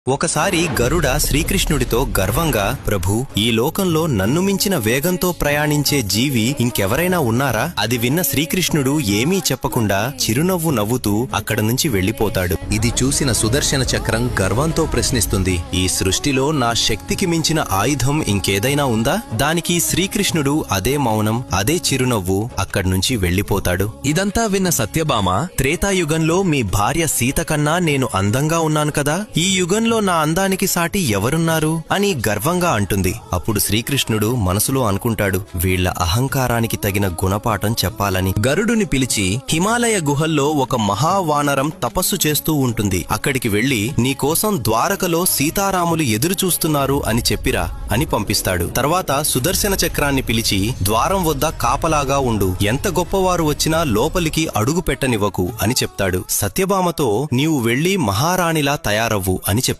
ఒకసారి గరుడ శ్రీకృష్ణుడితో గర్వంగా, ప్రభూ, ఈ లోకంలో నన్ను మించిన వేగంతో ప్రయాణించే జీవి ఇంకెవరైనా ఉన్నారా? అది విన్న శ్రీకృష్ణుడు ఏమీ చెప్పకుండా చిరునవ్వు నవ్వుతూ అక్కడ నుంచి వెళ్లిపోతాడు. ఇది చూసిన సుదర్శన చక్రం గర్వంతో ప్రశ్నిస్తుంది, ఈ సృష్టిలో నా శక్తికి మించిన ఆయుధం ఇంకేదైనా ఉందా? దానికి శ్రీకృష్ణుడు అదే మౌనం, అదే చిరునవ్వు అక్కడ్నుంచి వెళ్లిపోతాడు. ఇదంతా విన్న సత్యభామ, త్రేతాయుగంలో మీ భార్య సీత కన్నా నేను అందంగా ఉన్నాను కదా, ఈ యుగంలో నా అందానికి సాటి ఎవరున్నారు అని గర్వంగా అంటుంది. అప్పుడు శ్రీకృష్ణుడు మనసులో అనుకుంటాడు, వీళ్ల అహంకారానికి తగిన గుణపాఠం చెప్పాలని. గరుడుని పిలిచి, హిమాలయ గుహల్లో ఒక మహావానరం తపస్సు చేస్తూ ఉంటుంది, అక్కడికి వెళ్లి నీకోసం ద్వారకలో సీతారాములు ఎదురు చూస్తున్నారు అని చెప్పిరా అని పంపిస్తాడు. తర్వాత సుదర్శన చక్రాన్ని పిలిచి, ద్వారం వద్ద కాపలాగా ఉండు, ఎంత గొప్పవారు వచ్చినా లోపలికి అడుగు పెట్టనివ్వకు అని చెప్తాడు. సత్యభామతో, నీవు వెళ్లి మహారాణిలా తయారవ్వు అని చెప్తాడు.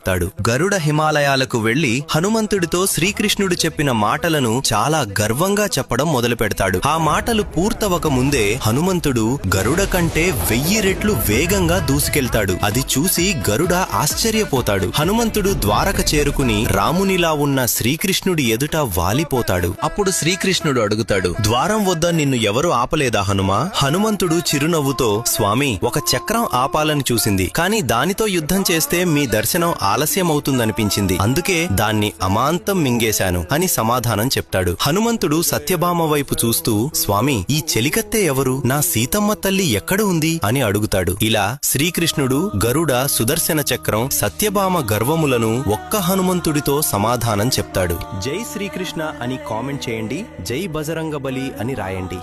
గరుడ హిమాలయాలకు వెళ్లి హనుమంతుడితో శ్రీకృష్ణుడు చెప్పిన మాటలను చాలా గర్వంగా చెప్పడం మొదలు పెడతాడు. ఆ మాటలు పూర్తవక ముందే హనుమంతుడు గరుడ కంటే 1000 రెట్లు వేగంగా దూసుకెళ్తాడు. అది చూసి గరుడ ఆశ్చర్యపోతాడు. హనుమంతుడు ద్వారక చేరుకుని రామునిలా ఉన్న శ్రీకృష్ణుడి ఎదుట వాలిపోతాడు. అప్పుడు శ్రీకృష్ణుడు అడుగుతాడు, ద్వారం వద్ద నిన్ను ఎవరు ఆపలేదా హనుమా? హనుమంతుడు చిరునవ్వుతో, స్వామి, ఒక చక్రం ఆపాలని చూసింది, కాని దానితో యుద్ధం చేస్తే మీ దర్శనం ఆలస్యమవుతుందనిపించింది, అందుకే దాన్ని అమాంతం మింగేశాను అని సమాధానం చెప్తాడు. హనుమంతుడు సత్యభామ వైపు చూస్తూ, స్వామి, ఈ చెలికత్తె ఎవరు? నా సీతమ్మ తల్లి ఎక్కడ ఉంది అని అడుగుతాడు. ఇలా శ్రీకృష్ణుడు, గరుడ, సుదర్శన చక్రం, సత్యభామ గర్వములను ఒక్క హనుమంతుడితో సమాధానం చెప్తాడు. జై శ్రీకృష్ణ అని కామెంట్ చేయండి, జై బజరంగబలి అని రాయండి.